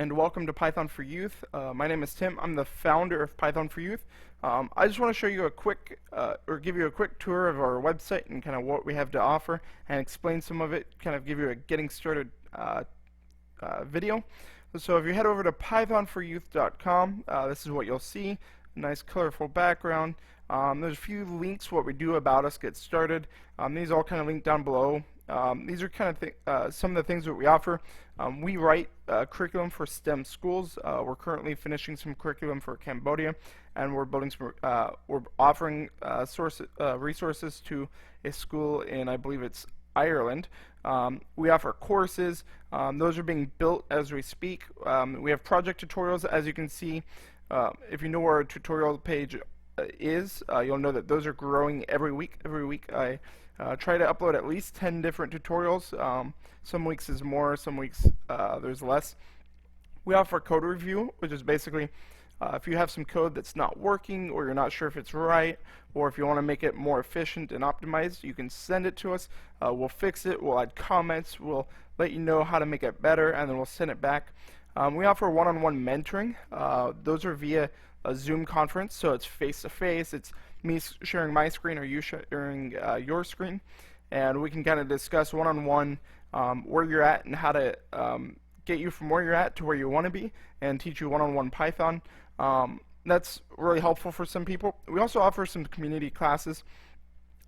and welcome to Python for Youth. My name is Tim. I'm the founder of Python for Youth. I just want to show you a quick, or give you a quick tour of our website and kind of what we have to offer, and explain some of it, kind of give you a getting started video. So if you head over to pythonforyouth.com, this is what you'll see. A nice colorful background. There's a few links, what we do, about us, get started. These all kind of link down below. These are kind of some of the things that we offer. We write curriculum for STEM schools. We're currently finishing some curriculum for Cambodia, and we're building some. We're offering resources to a school in, I believe it's Ireland. We offer courses. Those are being built as we speak. We have project tutorials, as you can see. If you know where our tutorial page is, you'll know that those are growing every week. Every week I try to upload at least 10 different tutorials. Some weeks is more, some weeks there's less. We offer code review, which is basically if you have some code that's not working, or you're not sure if it's right, or if you want to make it more efficient and optimized, you can send it to us. We'll fix it, we'll add comments, we'll let you know how to make it better, and then we'll send it back. We offer one-on-one mentoring. Those are via a Zoom conference, so it's face-to-face. It's me sharing my screen or you sharing your screen, and we can kind of discuss one-on-one where you're at and how to get you from where you're at to where you want to be, and teach you one-on-one Python. That's really helpful for some people. We also offer some community classes.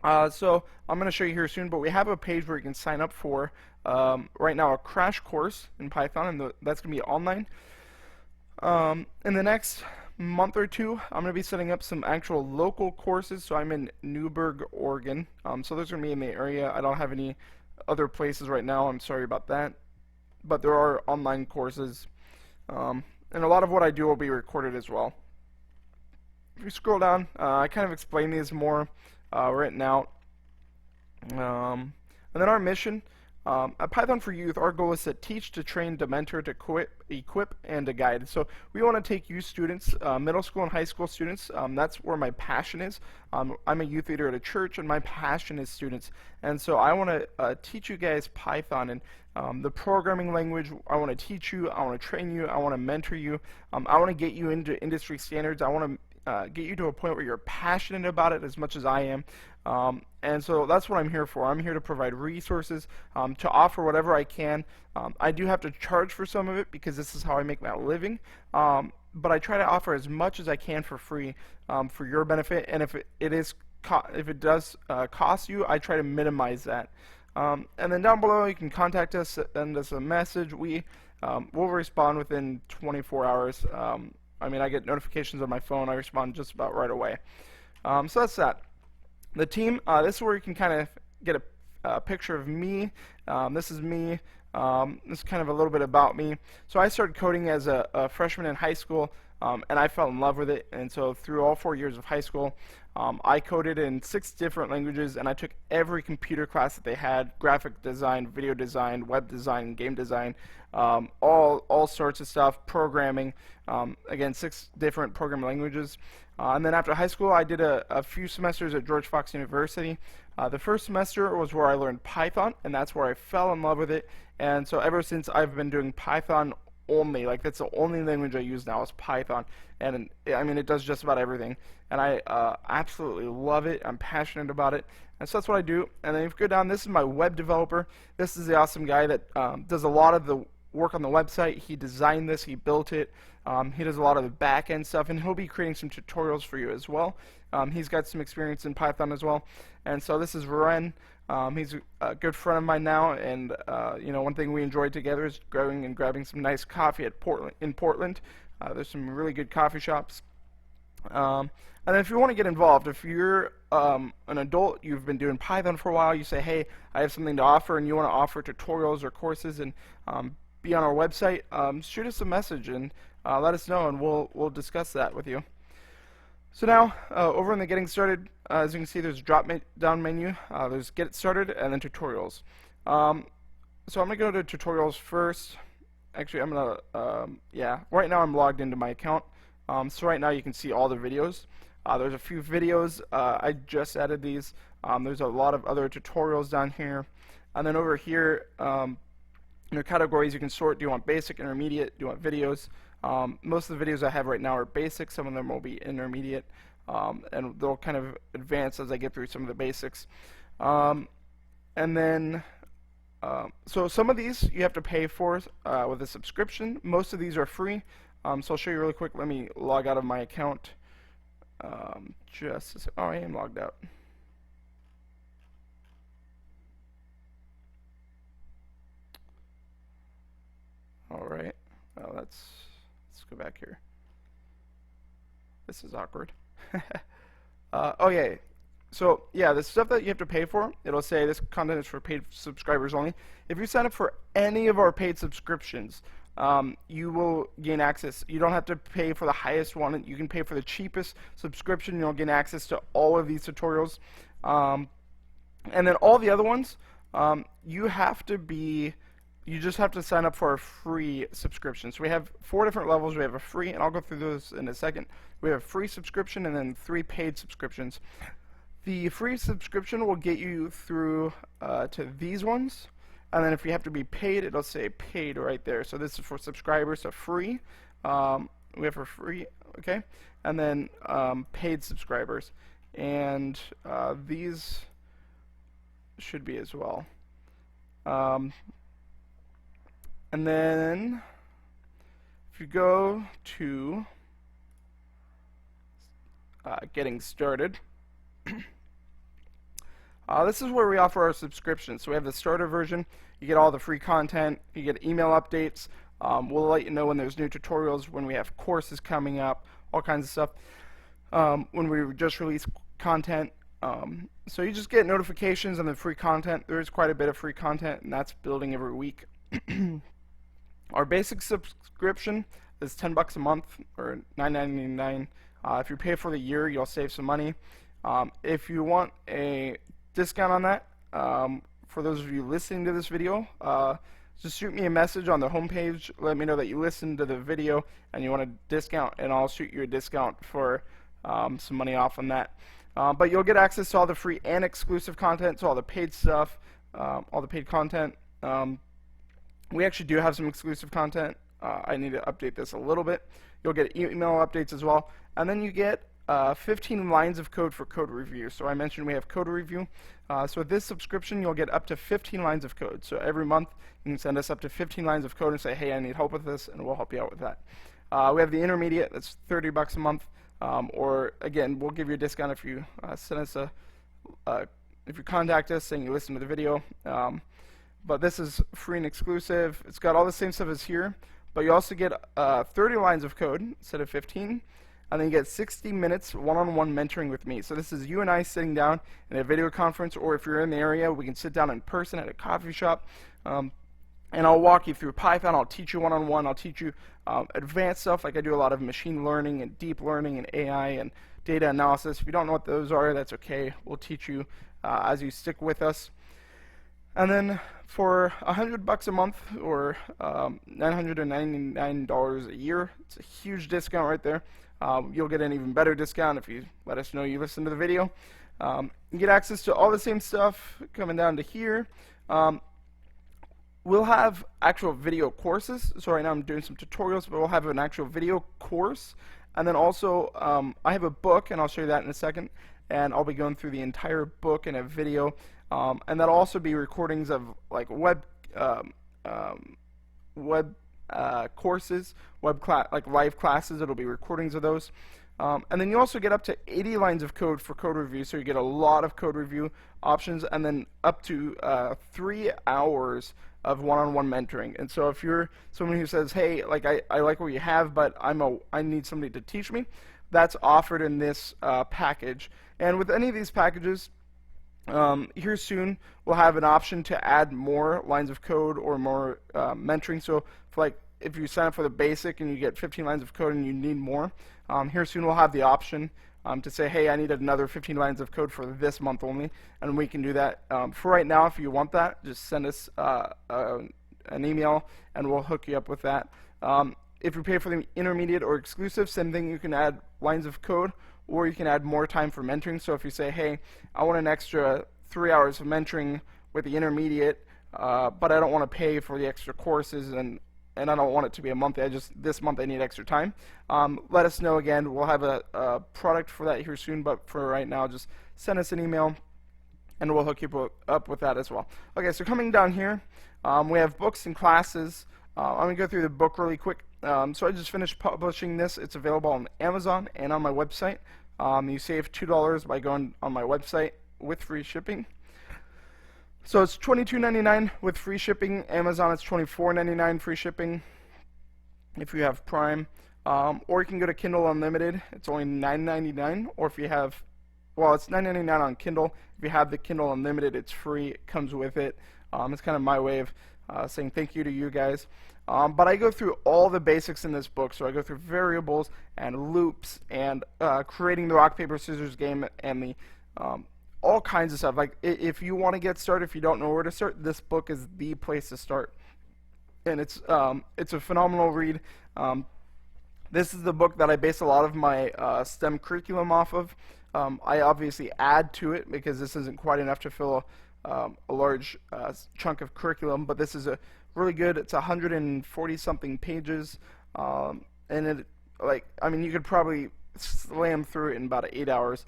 So I'm going to show you here soon, but we have a page where you can sign up for right now a crash course in Python, and that's going to be online. In the next month or two, I'm going to be setting up some actual local courses. So I'm in Newberg, Oregon. So those are going to be in the area. I don't have any other places right now. I'm sorry about that. But there are online courses. And a lot of what I do will be recorded as well. If you scroll down, I kind of explain these more written out. And then our mission. At Python for Youth, our goal is to teach, to train, to mentor, to equip, and to guide. So we want to take you students, middle school and high school students. That's where my passion is. I'm a youth leader at a church, and my passion is students. And so I want to teach you guys Python and the programming language. I want to teach you. I want to train you. I want to mentor you. I want to get you into industry standards. I want to get you to a point where you're passionate about it as much as I am. And so that's what I'm here for. I'm here to provide resources, to offer whatever I can. I do have to charge for some of it because this is how I make my living. But I try to offer as much as I can for free, for your benefit. And if it does cost you, I try to minimize that. And then down below, you can contact us, send us a message. We'll respond within 24 hours. I mean, I get notifications on my phone. I respond just about right away. So that's that. The team, this is where you can kind of get a picture of me. This is me. This is kind of a little bit about me. So I started coding as a freshman in high school, and I fell in love with it. And so through all 4 years of high school, I coded in 6 different languages, and I took every computer class that they had: graphic design, video design, web design, game design, all sorts of stuff, programming. Again, 6 different programming languages. And then after high school, I did a few semesters at George Fox University. The first semester was where I learned Python, and that's where I fell in love with it. And so ever since, I've been doing Python only. Like, that's the only language I use now is Python. And I mean, it does just about everything. And I absolutely love it. I'm passionate about it. And so that's what I do. And then if you go down, this is my web developer. This is the awesome guy that does a lot of the work on the website. He designed this, he built it. He does a lot of the back end stuff, and he'll be creating some tutorials for you as well. He's got some experience in Python as well. And so this is Ren. He's a good friend of mine now, and you know, one thing we enjoy together is going and grabbing some nice coffee at Portland. There's some really good coffee shops. And then if you want to get involved, if you're an adult, you've been doing Python for a while, you say, hey, I have something to offer, and you want to offer tutorials or courses and be on our website, shoot us a message and let us know, and we'll discuss that with you. So now, over in the Getting Started, as you can see, there's a drop-down menu. There's Get Started and then Tutorials. So I'm going to go to Tutorials first. Actually, I'm going to, right now I'm logged into my account. So right now you can see all the videos. There's a few videos. I just added these. There's a lot of other tutorials down here. And then over here, Under categories, you can sort. Do you want basic, intermediate? Do you want videos? Most of the videos I have right now are basic. Some of them will be intermediate, and they'll kind of advance as I get through some of the basics. And then, so some of these you have to pay for with a subscription. Most of these are free. So I'll show you really quick. Let me log out of my account. Oh, I am logged out. All right. Let's go back here. This is awkward. Oh yeah. So yeah, the stuff that you have to pay for, it'll say this content is for paid subscribers only. If you sign up for any of our paid subscriptions, you will gain access. You don't have to pay for the highest one. You can pay for the cheapest subscription. You'll gain access to all of these tutorials. And then all the other ones, you just have to sign up for a free subscription. So we have 4 different levels. We have a free, and I'll go through those in a second. We have a free subscription and then 3 paid subscriptions. The free subscription will get you through to these ones. And then if you have to be paid, it'll say paid right there. So this is for subscribers, so free. We have for free, okay? And then paid subscribers. And these should be as well. And then if you go to getting started, this is where we offer our subscriptions. So we have the starter version. You get all the free content. You get email updates. We'll let you know when there's new tutorials, when we have courses coming up, all kinds of stuff. When we just release content. So you just get notifications on the free content. There is quite a bit of free content, and that's building every week. Our basic subscription is $10 a month, or $9.99. If you pay for the year, you'll save some money. If you want a discount on that, for those of you listening to this video, just shoot me a message on the homepage. Let me know that you listened to the video and you want a discount, and I'll shoot you a discount for some money off on that. But you'll get access to all the free and exclusive content, so all the paid stuff, all the paid content. We actually do have some exclusive content. I need to update this a little bit. You'll get email updates as well. And then you get 15 lines of code for code review. So I mentioned we have code review. So with this subscription, you'll get up to 15 lines of code. So every month, you can send us up to 15 lines of code and say, hey, I need help with this, and we'll help you out with that. We have the intermediate. That's $30 a month. Or again, we'll give you a discount if you send us if you contact us saying you listen to the video. But this is free and exclusive. It's got all the same stuff as here, but you also get 30 lines of code instead of 15, and then you get 60 minutes one-on-one mentoring with me. So this is you and I sitting down in a video conference, or if you're in the area, we can sit down in person at a coffee shop, and I'll walk you through Python. I'll teach you one-on-one. I'll teach you advanced stuff, like I do a lot of machine learning and deep learning and AI and data analysis. If you don't know what those are, that's okay. We'll teach you as you stick with us. And then for $100 a month, or $999 a year, it's a huge discount right there. You'll get an even better discount if you let us know you listen to the video. You get access to all the same stuff coming down to here. We'll have actual video courses. So right now I'm doing some tutorials, but we'll have an actual video course. And then also, I have a book, and I'll show you that in a second. And I'll be going through the entire book in a video. And that'll also be recordings of like web courses, like live classes. It'll be recordings of those. And then you also get up to 80 lines of code for code review, so you get a lot of code review options, and then up to 3 hours of one-on-one mentoring. And so if you're someone who says, hey, like I like what you have, but I need somebody to teach me, that's offered in this package. And with any of these packages, here soon we'll have an option to add more lines of code or more mentoring. So if you sign up for the basic and you get 15 lines of code and you need more, here soon we'll have the option to say, hey, I need another 15 lines of code for this month only, and we can do that. For right now, if you want that, just send us an email and we'll hook you up with that. If you pay for the intermediate or exclusive, same thing, you can add lines of code, or you can add more time for mentoring. So if you say, hey, I want an extra 3 hours of mentoring with the intermediate, but I don't want to pay for the extra courses, and I don't want it to be a monthly. This month I need extra time. Let us know again. We'll have a product for that here soon, but for right now, just send us an email, and we'll hook you up with that as well. Okay, so coming down here, we have books and classes. I'm going to go through the book really quick. So I just finished publishing this. It's available on Amazon and on my website. You save $2 by going on my website with free shipping. So it's $22.99 with free shipping. Amazon it's $24.99 free shipping if you have Prime. Or you can go to Kindle Unlimited. It's only $9.99. Or if you have, well, it's $9.99 on Kindle. If you have the Kindle Unlimited, it's free. It comes with it. It's kind of my way of saying thank you to you guys. But I go through all the basics in this book. So I go through variables and loops and creating the rock, paper, scissors game and the all kinds of stuff. Like if you want to get started, if you don't know where to start, this book is the place to start. And it's a phenomenal read. This is the book that I base a lot of my STEM curriculum off of. I obviously add to it because this isn't quite enough to fill a large chunk of curriculum, but this is a really good. It's 140 something pages, and it, like, I mean, you could probably slam through it in about 8 hours.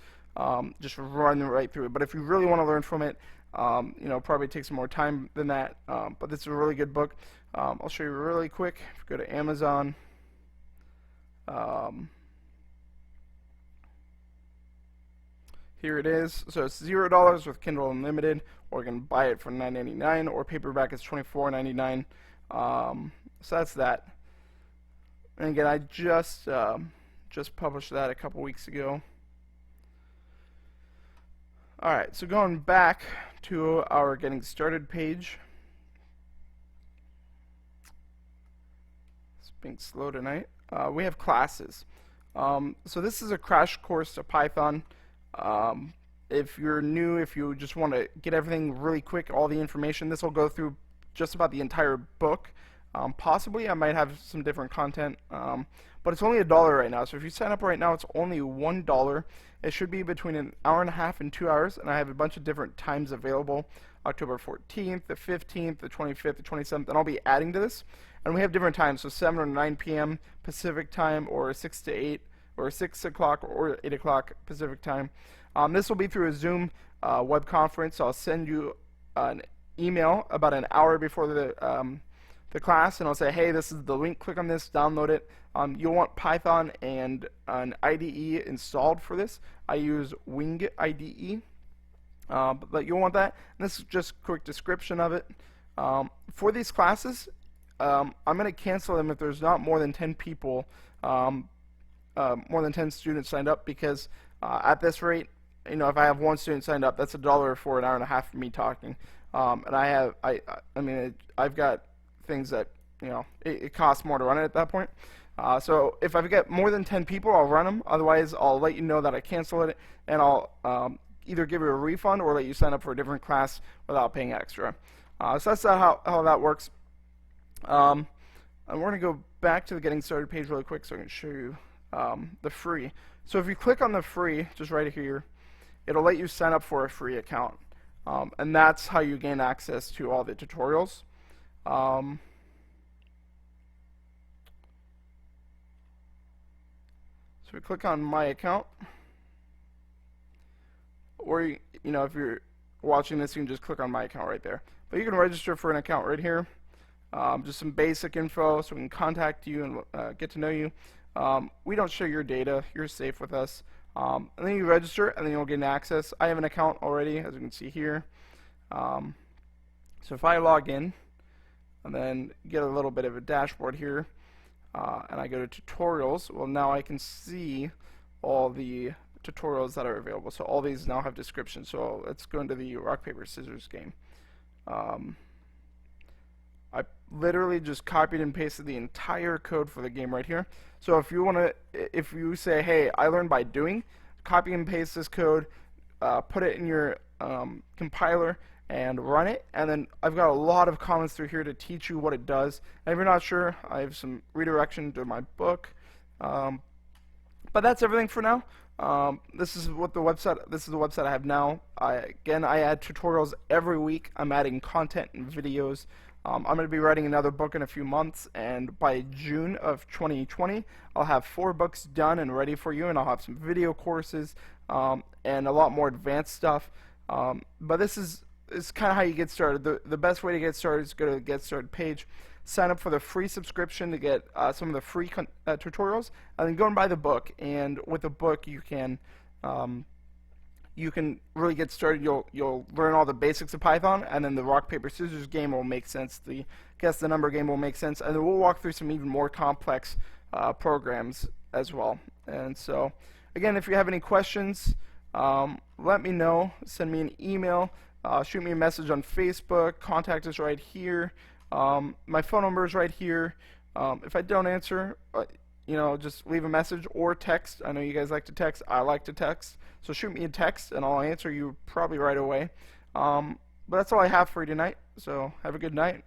Just run right through it. But if you really want to learn from it, probably take some more time than that. But this is a really good book. I'll show you really quick. If you go to Amazon, here it is. So it's $0 with Kindle Unlimited, or you can buy it for $9.99, or paperback is $24.99. So that's that. And again, I just published that a couple weeks ago. Alright, so going back to our getting started page. It's being slow tonight. We have classes. So this is a crash course to Python. If you're new, if you just want to get everything really quick, all the information, this will go through just about the entire book. Possibly I might have some different content, but it's only $1 right now. So if you sign up right now, it's only $1. It should be between an hour and a half and 2 hours, and I have a bunch of different times available. October 14th, the 15th, the 25th, the 27th, and I'll be adding to this. And we have different times, so 7 or 9 p.m. Pacific time, or 6 to 8, or 6 o'clock, or 8 o'clock Pacific time. This will be through a Zoom web conference. So I'll send you an email about an hour before the class, and I'll say, hey, this is the link, click on this, download it. You'll want Python and an IDE installed for this. I use Wing IDE, but you'll want that. And this is just a quick description of it. For these classes, I'm going to cancel them if there's not more than 10 people, more than 10 students signed up, because at this rate, if I have one student signed up, that's $1 for an hour and a half for me talking. And I've got things that, it costs more to run it at that point. So if I get more than 10 people, I'll run them. Otherwise, I'll let you know that I canceled it, and I'll either give you a refund or let you sign up for a different class without paying extra. So that's how that works. And we're going to go back to the getting started page really quick so I can show you the free. So if you click on the free, just right here, it'll let you sign up for a free account. And that's how you gain access to all the tutorials. So we click on my account, or if you're watching this, you can just click on my account right there. But you can register for an account right here. Just some basic info so we can contact you and get to know you. We don't share your data. You're safe with us. And then you register, and then you'll get access. I have an account already, as you can see here. So if I log in and then get a little bit of a dashboard here, and I go to tutorials, well, now I can see all the tutorials that are available. So all these now have descriptions. So let's go into the rock, paper, scissors game. I literally just copied and pasted the entire code for the game right here. So if you say, hey, I learned by doing, copy and paste this code, put it in your compiler and run it, and then I've got a lot of comments through here to teach you what it does. And if you're not sure, I have some redirection to my book. But that's everything for now. This is what the website. This is the website I have now. I add tutorials every week. I'm adding content and videos. I'm going to be writing another book in a few months, and by June of 2020, I'll have 4 books done and ready for you, and I'll have some video courses and a lot more advanced stuff. But this is kind of how you get started. The best way to get started is go to the Get Started page, sign up for the free subscription to get some of the free tutorials, and then go and buy the book. And with the book, you can really get started. You'll learn all the basics of Python, and then the rock paper scissors game will make sense. The guess the number game will make sense, and then we'll walk through some even more complex programs as well. And so, again, if you have any questions, let me know. Send me an email. Shoot me a message on Facebook. Contact us right here. My phone number is right here. If I don't answer, just leave a message or text. I know you guys like to text. I like to text. So shoot me a text, and I'll answer you probably right away. But that's all I have for you tonight. So have a good night.